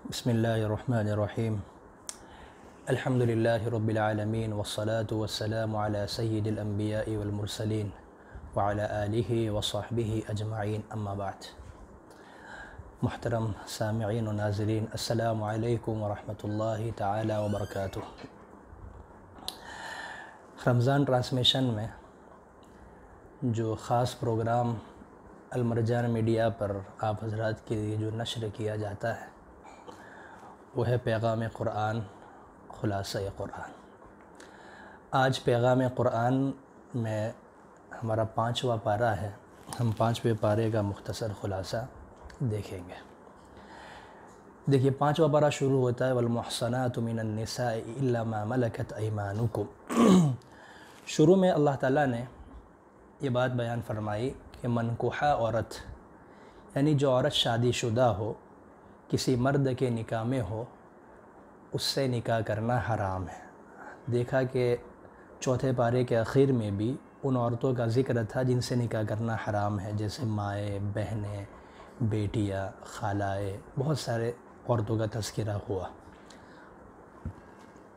بسم اللہ الرحمن الرحیم الحمد للہ رب العالمین والصلاة والسلام علی سید الانبیاء والمرسلین وعلی آلہ وصحبہ اجمعین اما بعد۔ محترم سامعین و ناظرین، السلام علیکم ورحمۃ اللہ تعالی وبرکاتہ۔ رمضان ٹرانسمیشن میں جو خاص پروگرام المرجان میڈیا پر آپ حضرات کے لیے جو نشر کیا جاتا ہے وہ ہے پیغام قرآن، خلاصہ قرآن۔ آج پیغام قرآن میں ہمارا 5واں پارہ ہے، ہم 5ویں پارے کا مختصر خلاصہ دیکھیں گے۔ دیکھیے 5واں پارہ شروع ہوتا ہے والمحصنات من النساء الا ما ملکت ایمانکم۔ شروع میں اللہ تعالیٰ نے یہ بات بیان فرمائی کہ منکوحہ عورت، یعنی جو عورت شادی شدہ ہو، کسی مرد کے نکاح میں ہو، اس سے نکاح کرنا حرام ہے۔ دیکھا کہ چوتھے پارے کے آخر میں بھی ان عورتوں کا ذکر تھا جن سے نکاح کرنا حرام ہے، جیسے مائیں، بہنیں، بیٹیاں، خالائیں، بہت سارے عورتوں کا تذکرہ ہوا۔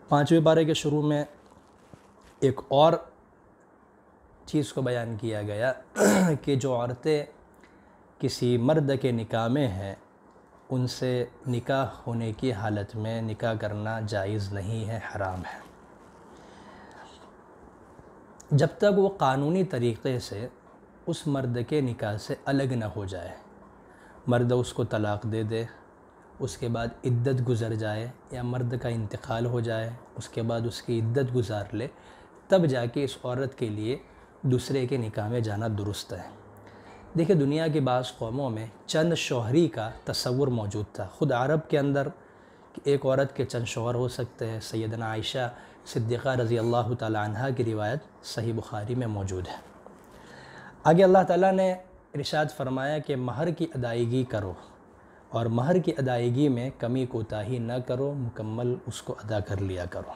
5ویں پارے کے شروع میں ایک اور چیز کو بیان کیا گیا کہ جو عورتیں کسی مرد کے نکاح میں ہیں ان سے نکاح ہونے کی حالت میں نکاح کرنا جائز نہیں ہے، حرام ہے، جب تک وہ قانونی طریقے سے اس مرد کے نکاح سے الگ نہ ہو جائے۔ مرد اس کو طلاق دے دے، اس کے بعد عدت گزر جائے، یا مرد کا انتقال ہو جائے، اس کے بعد اس کی عدت گزار لے، تب جا کے اس عورت کے لیے دوسرے کے نکاح میں جانا درست ہے۔ دیکھیں دنیا کی بعض قوموں میں چند شوہری کا تصور موجود تھا۔ خود عرب کے اندر ایک عورت کے چند شوہر ہو سکتے ہیں۔ سیدنا عائشہ صدیقہ رضی اللہ تعالی عنہا کی روایت صحیح بخاری میں موجود ہے۔ آگے اللہ تعالیٰ نے ارشاد فرمایا کہ مہر کی ادائیگی کرو، اور مہر کی ادائیگی میں کمی کوتاہی نہ کرو، مکمل اس کو ادا کر لیا کرو۔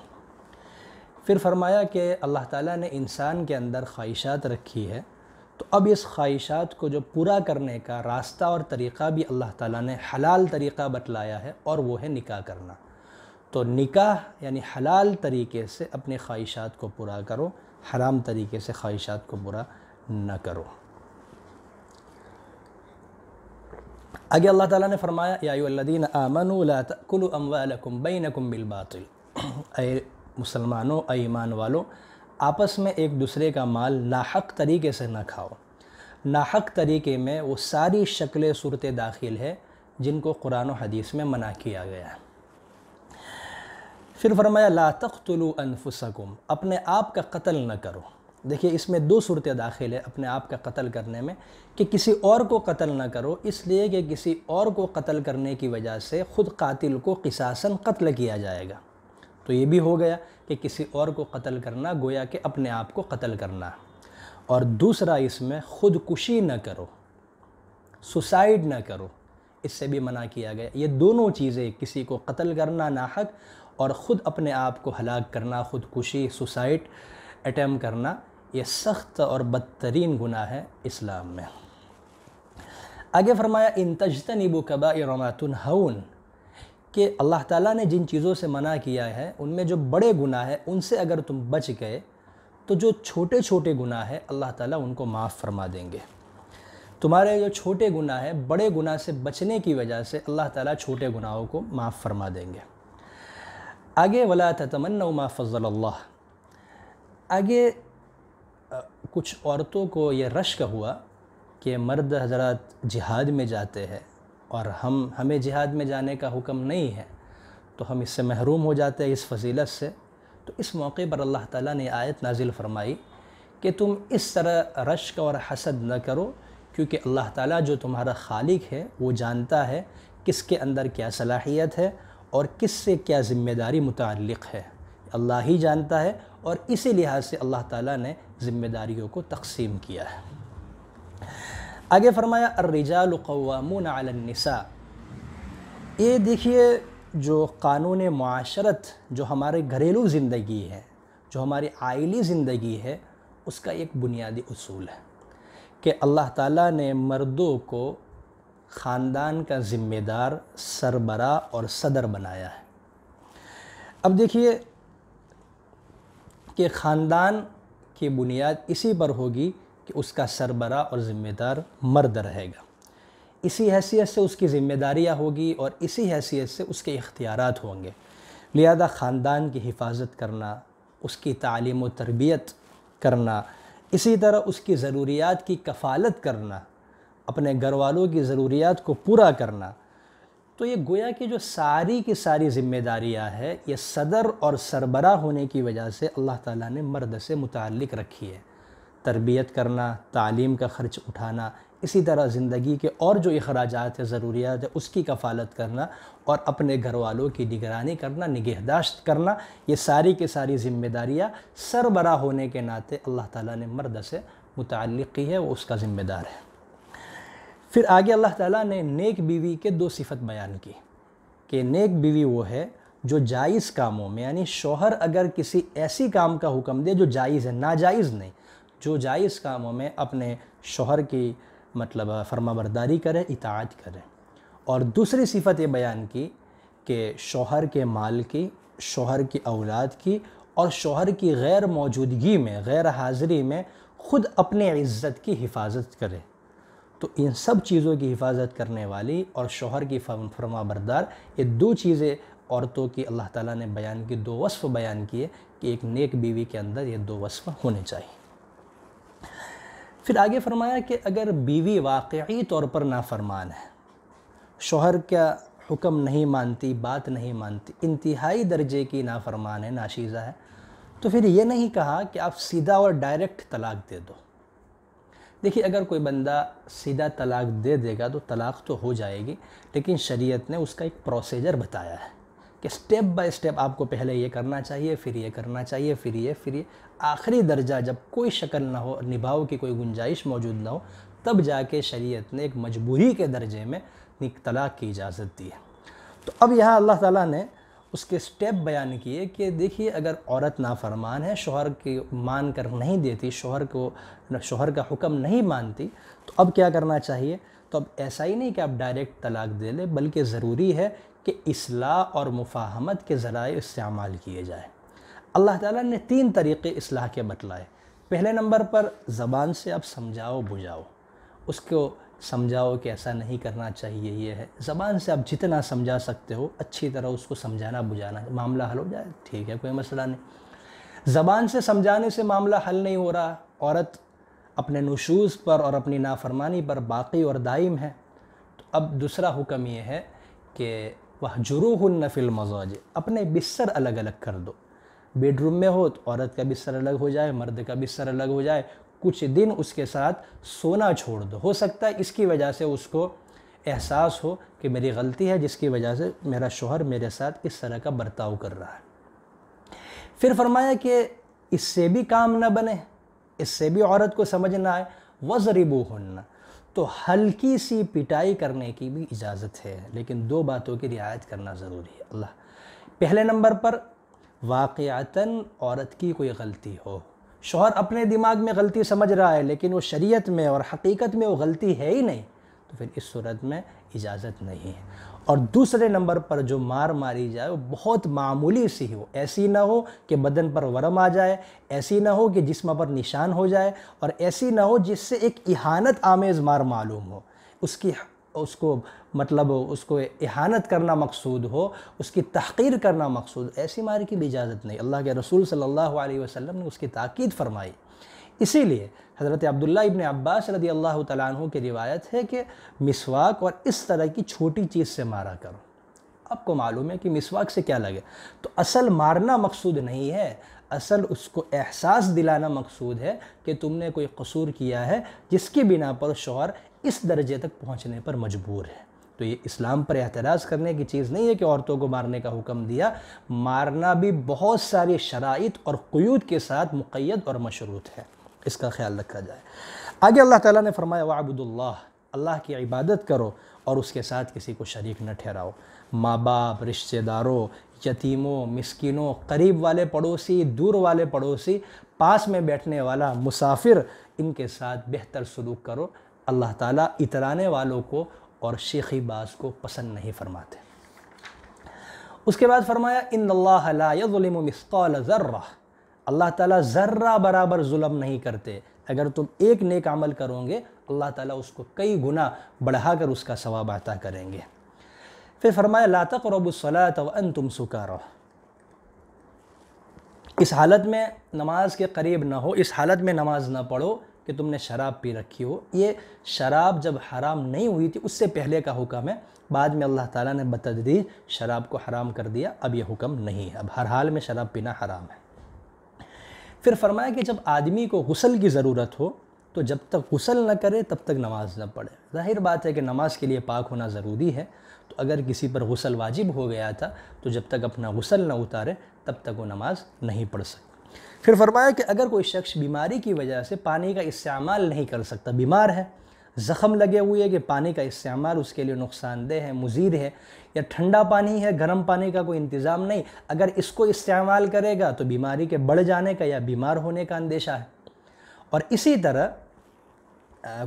پھر فرمایا کہ اللہ تعالیٰ نے انسان کے اندر خواہشات رکھی ہے، تو اب اس خواہشات کو جو پورا کرنے کا راستہ اور طریقہ بھی اللہ تعالیٰ نے حلال طریقہ بتلایا ہے، اور وہ ہے نکاح کرنا۔ تو نکاح یعنی حلال طریقے سے اپنے خواہشات کو پورا کرو، حرام طریقے سے خواہشات کو پورا نہ کرو۔ آگے اللہ تعالیٰ نے فرمایا یا ایھا الذین آمنوا لا تأکلوا اموالکم بینکم بالباطل۔ اے مسلمانوں، اے ایمان والو، آپس میں ایک دوسرے کا مال ناحق طریقے سے نہ کھاؤ۔ ناحق طریقے میں وہ ساری شکلیں صورتیں داخل ہے جن کو قرآن و حدیث میں منع کیا گیا ہے۔ پھر فرمایا لا تقتلوا انفسکم، اپنے آپ کا قتل نہ کرو۔ دیکھیے اس میں 2 صورتیں داخل ہے اپنے آپ کا قتل کرنے میں، کہ کسی اور کو قتل نہ کرو، اس لیے کہ کسی اور کو قتل کرنے کی وجہ سے خود قاتل کو قصاصاً قتل کیا جائے گا، تو یہ بھی ہو گیا کہ کسی اور کو قتل کرنا گویا کہ اپنے آپ کو قتل کرنا۔ اور دوسرا اس میں خودکشی نہ کرو، سوسائڈ نہ کرو، اس سے بھی منع کیا گیا۔ یہ دونوں چیزیں، کسی کو قتل کرنا ناحق اور خود اپنے آپ کو ہلاک کرنا، خودکشی، سوسائڈ اٹیمپٹ کرنا، یہ سخت اور بدترین گناہ ہے اسلام میں۔ آگے فرمایا ان تجتنبوا کبائر ما تنہون، کہ اللہ تعالیٰ نے جن چیزوں سے منع کیا ہے ان میں جو بڑے گناہ ہیں ان سے اگر تم بچ گئے تو جو چھوٹے چھوٹے گناہ ہیں اللہ تعالیٰ ان کو معاف فرما دیں گے۔ تمہارے جو چھوٹے گناہ ہیں، بڑے گناہ سے بچنے کی وجہ سے اللہ تعالیٰ چھوٹے گناہوں کو معاف فرما دیں گے۔ آگے ولا تتمنوا ما فضل اللہ، آگے کچھ عورتوں کو یہ رشک ہوا کہ مرد حضرات جہاد میں جاتے ہیں اور ہمیں جہاد میں جانے کا حکم نہیں ہے، تو ہم اس سے محروم ہو جاتے ہیں اس فضیلت سے۔ تو اس موقع پر اللہ تعالیٰ نے آیت نازل فرمائی کہ تم اس طرح رشک اور حسد نہ کرو، کیونکہ اللہ تعالیٰ جو تمہارا خالق ہے وہ جانتا ہے کس کے اندر کیا صلاحیت ہے اور کس سے کیا ذمہ داری متعلق ہے، اللہ ہی جانتا ہے، اور اسی لحاظ سے اللہ تعالیٰ نے ذمہ داریوں کو تقسیم کیا ہے۔ آگے فرمایا الرجال قوامون علی النساء، یہ دیکھیے جو قانون معاشرت، جو ہمارے گھریلو زندگی ہے، جو ہماری عائلی زندگی ہے، اس کا ایک بنیادی اصول ہے کہ اللہ تعالیٰ نے مردوں کو خاندان کا ذمہ دار، سربراہ اور صدر بنایا ہے۔ اب دیکھیے کہ خاندان کی بنیاد اسی پر ہوگی کہ اس کا سربراہ اور ذمہ دار مرد رہے گا، اسی حیثیت سے اس کی ذمہ داریاں ہوگی اور اسی حیثیت سے اس کے اختیارات ہوں گے۔ لہذا خاندان کی حفاظت کرنا، اس کی تعلیم و تربیت کرنا، اسی طرح اس کی ضروریات کی کفالت کرنا، اپنے گھر والوں کی ضروریات کو پورا کرنا، تو یہ گویا کہ جو ساری کی ساری ذمہ داریاں ہے یہ صدر اور سربراہ ہونے کی وجہ سے اللہ تعالیٰ نے مرد سے متعلق رکھی ہے۔ تربیت کرنا، تعلیم کا خرچ اٹھانا، اسی طرح زندگی کے اور جو اخراجات ہیں، ضروریات ہیں، اس کی کفالت کرنا اور اپنے گھر والوں کی نگرانی کرنا، نگہداشت کرنا، یہ ساری کی ساری ذمہ داریاں سربراہ ہونے کے ناطے اللہ تعالیٰ نے مرد سے متعلق کی ہے، وہ اس کا ذمہ دار ہے۔ پھر آگے اللہ تعالیٰ نے نیک بیوی کے دو صفت بیان کی کہ نیک بیوی وہ ہے جو جائز کاموں میں، یعنی شوہر اگر کسی ایسی کام کا حکم دے جو جائز ہے، ناجائز نہیں، جو جائز کاموں میں اپنے شوہر کی فرما برداری کرے، اطاعت کرے۔ اور دوسری صفت یہ بیان کی کہ شوہر کے مال کی، شوہر کی اولاد کی اور شوہر کی غیر موجودگی میں، غیر حاضری میں خود اپنے عزت کی حفاظت کرے۔ تو ان سب چیزوں کی حفاظت کرنے والی اور شوہر کی فرما بردار، یہ دو چیزیں عورتوں کی اللہ تعالیٰ نے بیان کی، دو وصف بیان کیے کہ ایک نیک بیوی کے اندر یہ دو وصف ہونے چاہیے۔ پھر آگے فرمایا کہ اگر بیوی واقعی طور پر نافرمان ہے، شوہر کا حکم نہیں مانتی، بات نہیں مانتی، انتہائی درجے کی نافرمان ہے، ناشیزہ ہے، تو پھر یہ نہیں کہا کہ آپ سیدھا اور ڈائریکٹ طلاق دے دو۔ دیکھیے اگر کوئی بندہ سیدھا طلاق دے دے گا تو طلاق تو ہو جائے گی، لیکن شریعت نے اس کا ایک پروسیجر بتایا ہے کہ سٹیپ بائی سٹیپ آپ کو پہلے یہ کرنا چاہیے، پھر یہ کرنا چاہیے، پھر یہ آخری درجہ جب کوئی شکل نہ ہو، نبھاؤ کی کوئی گنجائش موجود نہ ہو، تب جا کے شریعت نے ایک مجبوری کے درجے میں طلاق کی اجازت دی ہے۔ تو اب یہاں اللہ تعالیٰ نے اس کے سٹیپ بیان کیے کہ دیکھیے اگر عورت نافرمان ہے، شوہر کی مان کر نہیں دیتی، شوہر کا حکم نہیں مانتی، تو اب کیا کرنا چاہیے؟ تو اب ایسا ہی نہیں کہ آپ ڈائریکٹ طلاق دے لیں، بلکہ ضروری ہے کہ اصلاح اور مفاہمت کے ذرائع استعمال کیے جائیں۔ اللہ تعالیٰ نے 3 طریقے اصلاح کے بتلائے۔ پہلے نمبر پر زبان سے آپ سمجھاؤ بجھاؤ، اس کو سمجھاؤ کہ ایسا نہیں کرنا چاہیے، یہ ہے۔ زبان سے آپ جتنا سمجھا سکتے ہو اچھی طرح اس کو سمجھانا بجھانا، معاملہ حل ہو جائے، ٹھیک ہے، کوئی مسئلہ نہیں۔ زبان سے سمجھانے سے معاملہ حل نہیں ہو رہا، عورت اپنے نشوز پر اور اپنی نافرمانی پر باقی اور دائم ہے، تو اب دوسرا حکم یہ ہے کہ وَاهْجُرُوهُنَّ فِي الْمَضَاجِعِ، اپنے بستر الگ الگ کر دو۔ بیڈ روم میں ہو تو عورت کا بستر الگ ہو جائے، مرد کا بستر الگ ہو جائے، کچھ دن اس کے ساتھ سونا چھوڑ دو۔ ہو سکتا ہے اس کی وجہ سے اس کو احساس ہو کہ میری غلطی ہے جس کی وجہ سے میرا شوہر میرے ساتھ اس طرح کا برتاؤ کر رہا ہے۔ پھر فرمایا کہ اس سے بھی کام نہ بنے، اس سے بھی عورت کو سمجھ نہ آئے، وَضْرِبُوهُنَّ، تو ہلکی سی پٹائی کرنے کی بھی اجازت ہے، لیکن 2 باتوں کی رعایت کرنا ضروری ہے۔ پہلے نمبر پر واقعتاً عورت کی کوئی غلطی ہو، شوہر اپنے دماغ میں غلطی سمجھ رہا ہے لیکن وہ شریعت میں اور حقیقت میں وہ غلطی ہے ہی نہیں، تو پھر اس صورت میں اجازت نہیں ہے۔ اور دوسرے نمبر پر جو مار ماری جائے وہ بہت معمولی سی ہو، ایسی نہ ہو کہ بدن پر ورم آ جائے، ایسی نہ ہو کہ جسم پر نشان ہو جائے، اور ایسی نہ ہو جس سے ایک اہانت آمیز مار معلوم ہو، اس کو اہانت کرنا مقصود ہو، اس کی تحقیر کرنا مقصود، ایسی مار کی بھی اجازت نہیں۔ اللہ کے رسول صلی اللہ علیہ وسلم نے اس کی تاکید فرمائی۔ اسی لیے حضرت عبداللہ ابن عباس رضی اللہ تعالیٰ عنہ کی روایت ہے کہ مسواک اور اس طرح کی چھوٹی چیز سے مارا کرو۔ آپ کو معلوم ہے کہ مسواک سے کیا لگے، تو اصل مارنا مقصود نہیں ہے، اصل اس کو احساس دلانا مقصود ہے کہ تم نے کوئی قصور کیا ہے جس کی بنا پر شوہر اس درجے تک پہنچنے پر مجبور ہے۔ تو یہ اسلام پر اعتراض کرنے کی چیز نہیں ہے کہ عورتوں کو مارنے کا حکم دیا، مارنا بھی بہت ساری شرائط اور قیود کے ساتھ مقید اور مشروط ہے، اس کا خیال رکھا جائے۔ آگے اللہ تعالیٰ نے فرمایا وَاعْبُدُوا اللَّهَ، اللہ کی عبادت کرو اور اس کے ساتھ کسی کو شریک نہ ٹھہراؤ۔ ماں باپ، رشتہ داروں، یتیموں، مسکینوں، قریب والے پڑوسی، دور والے پڑوسی، پاس میں بیٹھنے والا مسافر، ان کے ساتھ بہتر سلوک کرو۔ اللہ تعالیٰ اترانے والوں کو اور شیخی باز کو پسند نہیں فرماتے۔ اس کے بعد فرمایا ان اللہ لا یظلم مثقال ذرہ، اللہ تعالیٰ ذرہ برابر ظلم نہیں کرتے، اگر تم ایک نیک عمل کرو گے اللہ تعالیٰ اس کو کئی گنا بڑھا کر اس کا ثواب عطا کریں گے۔ پھر فرمایا لا تقربوا الصلاة وانتم سکارى، اس حالت میں نماز کے قریب نہ ہو، اس حالت میں نماز نہ پڑھو کہ تم نے شراب پی رکھی ہو۔ یہ شراب جب حرام نہیں ہوئی تھی اس سے پہلے کا حکم ہے، بعد میں اللہ تعالیٰ نے بتدریج شراب کو حرام کر دیا، اب یہ حکم نہیں ہے، اب ہر حال میں شراب پینا حرام ہے۔ پھر فرمایا کہ جب آدمی کو غسل کی ضرورت ہو تو جب تک غسل نہ کرے تب تک نماز نہ پڑھے۔ ظاہر بات ہے کہ نماز کے لیے پاک ہونا ضروری ہے، تو اگر کسی پر غسل واجب ہو گیا تھا تو جب تک اپنا غسل نہ اتارے تب تک وہ نماز نہیں پڑھ سکتا۔ پھر فرمایا کہ اگر کوئی شخص بیماری کی وجہ سے پانی کا استعمال نہیں کر سکتا، بیمار ہے، زخم لگے ہوئے کہ پانی کا استعمال اس کے لیے نقصان دہ ہے، مضر ہے، یا ٹھنڈا پانی ہے، گرم پانی کا کوئی انتظام نہیں، اگر اس کو استعمال کرے گا تو بیماری کے بڑھ جانے کا یا بیمار ہونے کا اندیشہ ہے۔ اور اسی طرح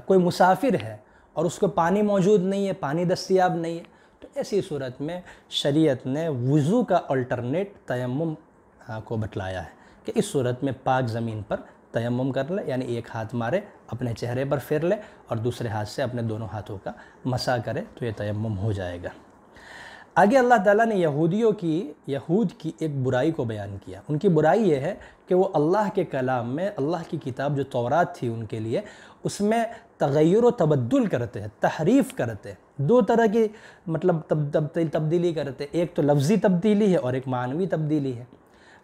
کوئی مسافر ہے اور اس کو پانی موجود نہیں ہے، پانی دستیاب نہیں ہے، تو ایسی صورت میں شریعت نے وضو کا الٹرنیٹ تیمم کو بتلایا ہے کہ اس صورت میں پاک زمین پر تیمم کر لے، یعنی ایک ہاتھ مارے اپنے چہرے پر پھیر لے اور دوسرے ہاتھ سے اپنے دونوں ہاتھوں کا مسح کرے تو یہ تیمم ہو جائے گا۔ آگے اللہ تعالیٰ نے یہود کی ایک برائی کو بیان کیا۔ ان کی برائی یہ ہے کہ وہ اللہ کے کلام میں، اللہ کی کتاب جو تورات تھی ان کے لیے، اس میں تغیر و تبدل کرتے ہیں، تحریف کرتے ہیں، دو طرح کی مطلب تبدیلی کرتے، ایک تو لفظی تبدیلی ہے اور ایک معنوی تبدیلی ہے۔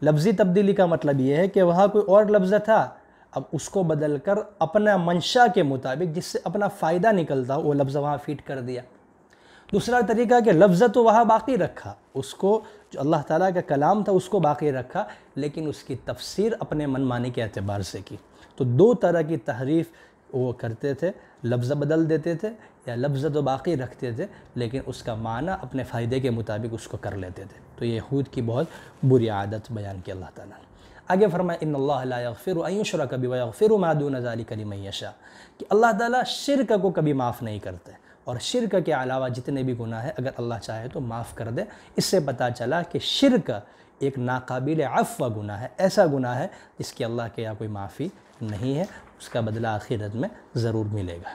لفظی تبدیلی کا مطلب یہ ہے کہ وہاں کوئی اور لفظ تھا، اب اس کو بدل کر اپنا منشا کے مطابق جس سے اپنا فائدہ نکلتا ہو وہ لفظ وہاں فٹ کر دیا۔ دوسرا طریقہ کہ لفظ تو وہاں باقی رکھا، اس کو جو اللہ تعالیٰ کا کلام تھا اس کو باقی رکھا، لیکن اس کی تفسیر اپنے من مانی کے اعتبار سے کی۔ تو دو طرح کی تحریف وہ کرتے تھے، لفظ بدل دیتے تھے یا لفظ تو باقی رکھتے تھے لیکن اس کا معنی اپنے فائدے کے مطابق اس کو کر لیتے تھے۔ تو یہ یہود کی بہت بری عادت بیان کی اللہ تعالیٰ نے۔ آگے فرمایا ان اللہ لا یغفر ان یشرک بہ ویغفر ما دون ذلک لمن یشاء، کہ اللہ تعالیٰ شرک کو کبھی معاف نہیں کرتے، اور شرک کے علاوہ جتنے بھی گناہ ہیں اگر اللہ چاہے تو معاف کر دے۔ اس سے پتہ چلا کہ شرک ایک ناقابل عفو گناہ ہے، ایسا گناہ ہے جس کی اللہ کے یہاں کوئی معافی نہیں ہے، اس کا بدلہ آخرت میں ضرور ملے گا۔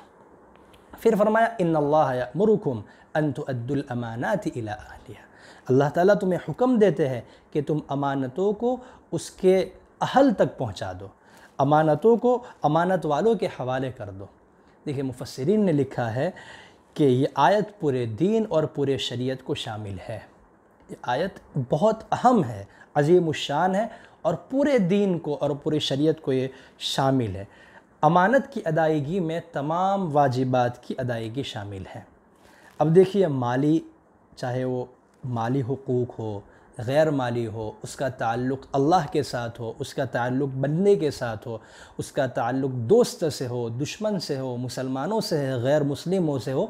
پھر فرمایا ان اللہ یأمرکم ان تؤدوا الامانات الی اہلہا، اللہ تعالیٰ تمہیں حکم دیتے ہیں کہ تم امانتوں کو اس کے اہل تک پہنچا دو، امانتوں کو امانت والوں کے حوالے کر دو۔ دیکھیں مفسرین نے لکھا ہے کہ یہ آیت پورے دین اور پورے شریعت کو شامل ہے، یہ آیت بہت اہم ہے، عظیم الشان ہے، اور پورے دین کو اور پورے شریعت کو یہ شامل ہے۔ امانت کی ادائیگی میں تمام واجبات کی ادائیگی شامل ہے۔ اب دیکھیے مالی، چاہے وہ مالی حقوق ہو، غیر مالی ہو، اس کا تعلق اللہ کے ساتھ ہو، اس کا تعلق بندے کے ساتھ ہو، اس کا تعلق دوست سے ہو، دشمن سے ہو، مسلمانوں سے ہے، غیر مسلموں سے ہو،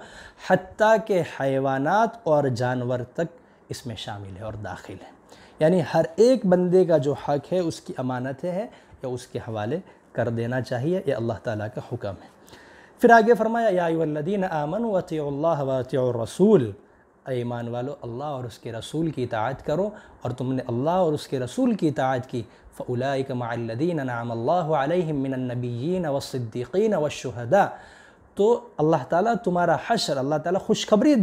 حتیٰ کہ حیوانات اور جانور تک اس میں شامل ہے اور داخل ہے۔ یعنی ہر ایک بندے کا جو حق ہے اس کی امانت ہے یا اس کے حوالے کر دینا چاہیے، یہ اللہ تعالیٰ کا حکم ہے۔ پھر آگے فرمایا یا ایھا الذین آمنوا اطیعوا اللہ واطیعوا الرسول، اے ایمان والو اللہ اور اس کے رسول کی اطاعت کرو، اور تم نے اللہ اور اس کے رسول کی اطاعت کی فاولئک مع الذین انعم اللہ علیہم من النبیین والصدیقین والشہداء، تو اللہ تعالیٰ تمہارا حشر، اللہ تعالیٰ خوشخبری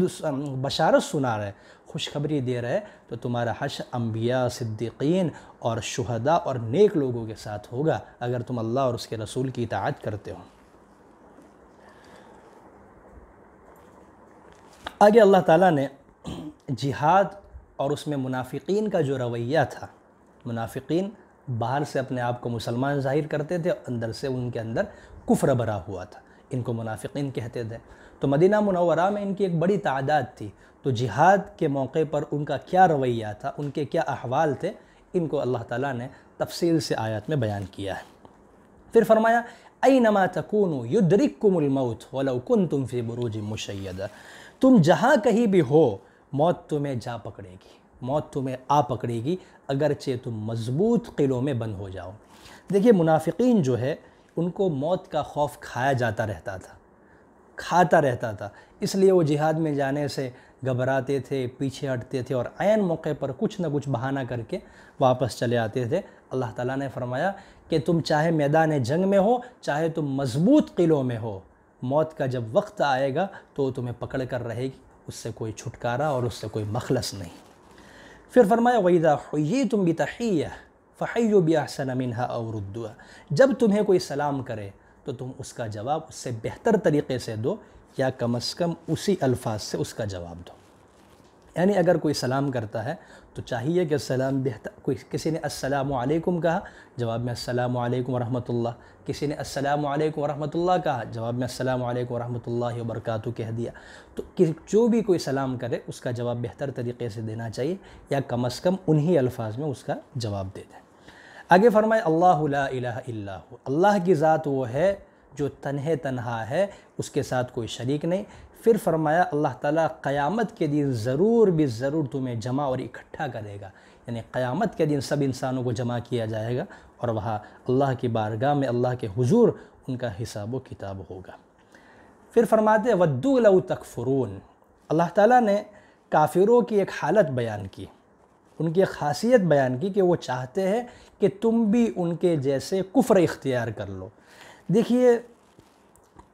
بشارت سنا رہے، خوشخبری دے رہے، تو تمہارا حشر انبیاء، صدیقین اور شہداء اور نیک لوگوں کے ساتھ ہوگا اگر تم اللہ اور اس کے رسول کی اطاعت کرتے ہو۔ آگے اللہ تعالیٰ نے جہاد اور اس میں منافقین کا جو رویہ تھا، منافقین باہر سے اپنے آپ کو مسلمان ظاہر کرتے تھے، اندر سے ان کے اندر کفر بھرا ہوا تھا، ان کو منافقین کہتے تھے۔ تو مدینہ منورہ میں ان کی ایک بڑی تعداد تھی، تو جہاد کے موقع پر ان کا کیا رویہ تھا، ان کے کیا احوال تھے، ان کو اللہ تعالیٰ نے تفصیل سے آیات میں بیان کیا ہے۔ پھر فرمایا اینما تکونوا یدرککم الموت ولو کنتم فی بروج مشیدہ، تم جہاں کہیں بھی ہو موت تمہیں جا پکڑے گی، موت تمہیں آ پکڑے گی، اگرچہ تم مضبوط قلعوں میں بند ہو جاؤ۔ دیکھیے منافقین جو ہے ان کو موت کا خوف کھایا جاتا رہتا تھا، کھاتا رہتا تھا، اس لیے وہ جہاد میں جانے سے گھبراتے تھے، پیچھے ہٹتے تھے اور عین موقع پر کچھ نہ کچھ بہانہ کر کے واپس چلے آتے تھے۔ اللہ تعالیٰ نے فرمایا کہ تم چاہے میدان جنگ میں ہو، چاہے تم مضبوط قلعوں میں ہو، موت کا جب وقت آئے گا تو تمہیں پکڑ کر رہے گی، اس سے کوئی چھٹکارا اور اس سے کوئی مخلص نہیں۔ پھر فرمایا وَإِذَا حُيِّيتُم بِتَحِيَّةٍ فَحَيُّوا بِأَحْسَنَ مِنْهَا أَوْ رُدُّوهَا، جب تمہیں کوئی سلام کرے تو تم اس کا جواب اس سے بہتر طریقے سے دو یا کم از کم اسی الفاظ سے اس کا جواب دو۔ یعنی اگر کوئی سلام کرتا ہے تو چاہیے کہ سلام بہتر، کسی نے السلام علیکم کہا، جواب میں السلام علیکم ورحمۃ اللہ، کسی نے السلام علیکم ورحمۃ اللہ کہا، جواب میں السلام علیکم ورحمۃ اللہ وبرکاتہ کہہ دیا۔ تو جو بھی کوئی سلام کرے اس کا جواب بہتر طریقے سے دینا چاہیے یا کم از کم انہی الفاظ میں اس کا جواب دے دیں۔ آگے فرمائے اللہ لا الہ الا ہو، اللہ کی ذات وہ ہے جو تنہا ہے، اس کے ساتھ کوئی شریک نہیں۔ پھر فرمایا اللہ تعالیٰ قیامت کے دن ضرور بھی ضرور تمہیں جمع اور اکٹھا کرے گا، یعنی قیامت کے دن سب انسانوں کو جمع کیا جائے گا اور وہاں اللہ کی بارگاہ میں اللہ کے حضور ان کا حساب و کتاب ہوگا۔ پھر فرماتے ہیں وَدُّوا لَوْ تَكْفُرُونَ، اللہ تعالیٰ نے کافروں کی ایک حالت بیان کی، ان کی ایک خاصیت بیان کی کہ وہ چاہتے ہیں کہ تم بھی ان کے جیسے کفر اختیار کر لو۔ دیکھیے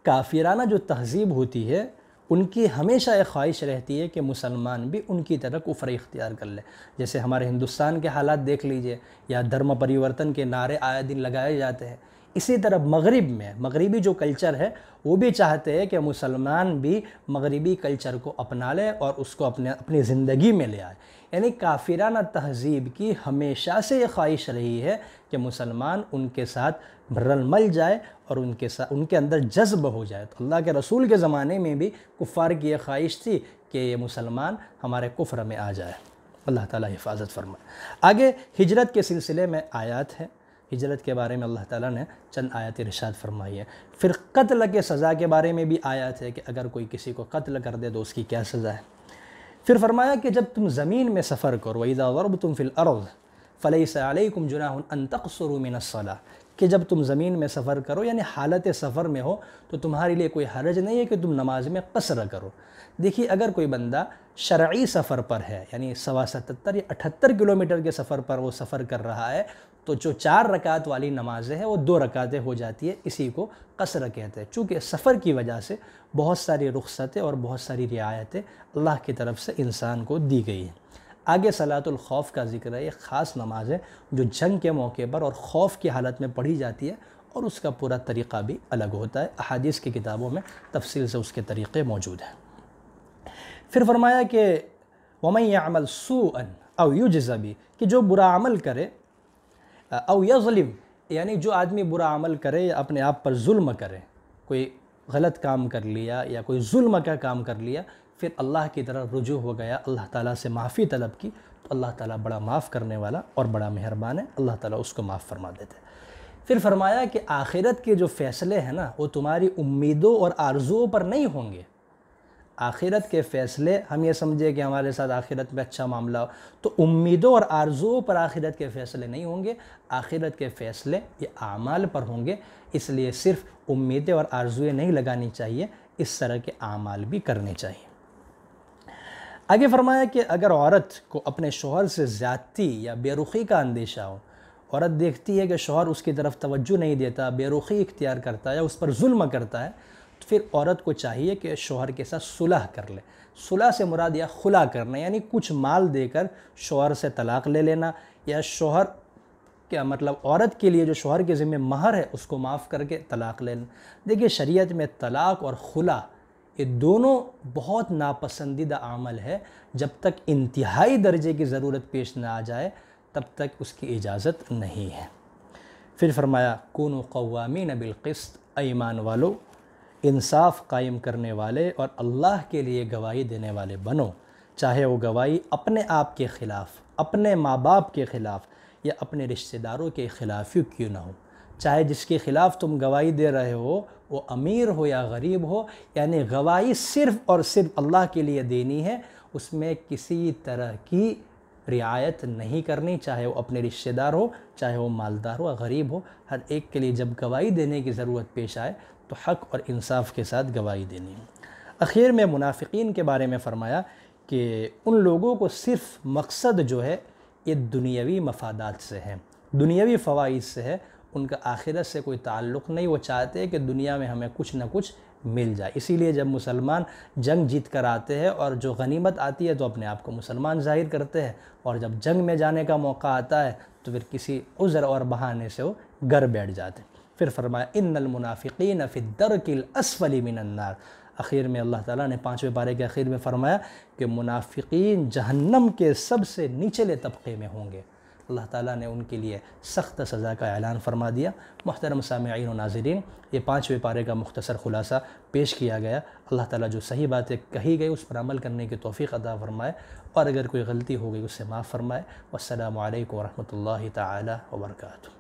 کافرانہ جو تہذیب ہوتی ہے ان کی ہمیشہ ایک خواہش رہتی ہے کہ مسلمان بھی ان کی طرح کفر اختیار کر لے۔ جیسے ہمارے ہندوستان کے حالات دیکھ لیجئے، یا دھرم پریورتن کے نعرے آئے دن لگائے جاتے ہیں۔ اسی طرح مغرب میں مغربی جو کلچر ہے وہ بھی چاہتے ہیں کہ مسلمان بھی مغربی کلچر کو اپنا لے اور اس کو اپنی زندگی میں لے آئے۔ یعنی کافرانہ تہذیب کی ہمیشہ سے یہ خواہش رہی ہے کہ مسلمان ان کے ساتھ رل مل جائے اور ان کے اندر جذب ہو جائے۔ تو اللہ کے رسول کے زمانے میں بھی کفار کی یہ خواہش تھی کہ یہ مسلمان ہمارے کفر میں آ جائے۔ اللہ تعالیٰ حفاظت فرمائے۔ آگے ہجرت کے سلسلے میں آیات ہیں، ہجرت کے بارے میں اللہ تعالیٰ نے چند آیات ارشاد فرمائی ہے۔ پھر قتل کے سزا کے بارے میں بھی آیات ہے کہ اگر کوئی کسی کو قتل کر دے تو اس کی کیا سزا ہے۔ پھر فرمایا کہ جب تم زمین میں سفر کرو وَإِذَا ضَرَبْتُمْ فِي الْأَرْضِ فَلَيْسَ عَلَيْكُمْ جُنَاحٌ أَن تَقْصُرُوا مِنَ الصَّلَاةِ، کہ جب تم زمین میں سفر کرو یعنی حالت سفر میں ہو تو تمہارے لیے کوئی حرج نہیں ہے کہ تم نماز میں قصر کرو۔ دیکھیے اگر کوئی بندہ شرعی سفر پر ہے، یعنی 77 یا 78 کلومیٹر کے سفر پر وہ سفر کر رہا ہے، تو جو 4 رکعت والی نمازیں ہیں وہ 2 رکعتیں ہو جاتی ہے، اسی کو قصر کہتے ہیں۔ چونکہ سفر کی وجہ سے بہت ساری رخصتیں اور بہت ساری رعایتیں اللہ کی طرف سے انسان کو دی گئی ہیں۔ آگے صلاۃ الخوف کا ذکر ہے، ایک خاص نماز ہے جو جنگ کے موقع پر اور خوف کی حالت میں پڑھی جاتی ہے اور اس کا پورا طریقہ بھی الگ ہوتا ہے۔ احادیث کی کتابوں میں تفصیل سے اس کے طریقے موجود ہیں۔ پھر فرمایا کہ وَمَن يَعْمَلْ سُوءًا أَوْ يُجْزَ بِهِ، کہ جو برا عمل کرے، او یظلم یعنی جو آدمی برا عمل کرے یا اپنے آپ پر ظلم کرے، کوئی غلط کام کر لیا یا کوئی ظلم کا کام کر لیا، پھر اللہ کی طرف رجوع ہو گیا، اللہ تعالیٰ سے معافی طلب کی، تو اللہ تعالیٰ بڑا معاف کرنے والا اور بڑا مہربان ہے، اللہ تعالیٰ اس کو معاف فرما دیتے ہیں۔ پھر فرمایا کہ آخرت کے جو فیصلے ہیں نا وہ تمہاری امیدوں اور آرزوؤں پر نہیں ہوں گے۔ آخرت کے فیصلے ہم یہ سمجھے کہ ہمارے ساتھ آخرت میں اچھا معاملہ ہو، تو امیدوں اور آرزوؤں پر آخرت کے فیصلے نہیں ہوں گے، آخرت کے فیصلے یہ اعمال پر ہوں گے۔ اس لیے صرف امیدیں اور آرزوئیں نہیں لگانی چاہیے، اس طرح کے اعمال بھی کرنے چاہیے۔ آگے فرمایا کہ اگر عورت کو اپنے شوہر سے زیادتی یا بے رخی کا اندیشہ ہو، عورت دیکھتی ہے کہ شوہر اس کی طرف توجہ نہیں دیتا، بے رخی اختیار کرتا ہے یا اس پر ظلم کرتا ہے، تو پھر عورت کو چاہیے کہ شوہر کے ساتھ صلح کر لے۔ صلح سے مراد یا خلا کرنا، یعنی کچھ مال دے کر شوہر سے طلاق لے لینا، یا شوہر کیا مطلب عورت کے لیے جو شوہر کے ذمہ مہر ہے اس کو معاف کر کے طلاق لینا۔ دیکھیے شریعت میں طلاق اور خلا یہ دونوں بہت ناپسندیدہ عمل ہے، جب تک انتہائی درجے کی ضرورت پیش نہ آ جائے تب تک اس کی اجازت نہیں ہے۔ پھر فرمایا کونوا قوامین بالقسط، اے ایمان والو انصاف قائم کرنے والے اور اللہ کے لیے گواہی دینے والے بنو، چاہے وہ گواہی اپنے آپ کے خلاف، اپنے ماں باپ کے خلاف یا اپنے رشتہ داروں کے خلاف ہی کیوں نہ ہو۔ چاہے جس کے خلاف تم گواہی دے رہے ہو وہ امیر ہو یا غریب ہو، یعنی گواہی صرف اور صرف اللہ کے لیے دینی ہے، اس میں کسی طرح کی رعایت نہیں کرنی، چاہے وہ اپنے رشتہ دار ہو، چاہے وہ مالدار ہو یا غریب ہو، ہر ایک کے لیے جب گواہی دینے کی ضرورت پیش آئے تو حق اور انصاف کے ساتھ گواہی دینی ہے۔ اخیر میں منافقین کے بارے میں فرمایا کہ ان لوگوں کو صرف مقصد جو ہے یہ دنیاوی مفادات سے ہے، دنیاوی فوائد سے ہے، ان کا آخرت سے کوئی تعلق نہیں۔ وہ چاہتے ہیں کہ دنیا میں ہمیں کچھ نہ کچھ مل جائے، اسی لیے جب مسلمان جنگ جیت کر آتے ہیں اور جو غنیمت آتی ہے تو اپنے آپ کو مسلمان ظاہر کرتے ہیں، اور جب جنگ میں جانے کا موقع آتا ہے تو پھر کسی عذر اور بہانے سے وہ گھر بیٹھ جاتے ہیں۔ پھر فرمایا ان المنافقین فی الدرک الاسفل من النار۔ اخیر میں اللہ تعالیٰ نے 5ویں پارے کے اخیر میں فرمایا کہ منافقین جہنم کے سب سے نچلے طبقے میں ہوں گے۔ اللہ تعالیٰ نے ان کے لیے سخت سزا کا اعلان فرما دیا۔ محترم سامعین و ناظرین، یہ 5ویں پارے کا مختصر خلاصہ پیش کیا گیا۔ اللہ تعالیٰ جو صحیح باتیں کہی گئی اس پر عمل کرنے کی توفیق عطا فرمائے، اور اگر کوئی غلطی ہو گئی اس سے معاف فرمائے۔ والسلام علیکم ورحمۃ اللہ تعالی وبرکاتہ۔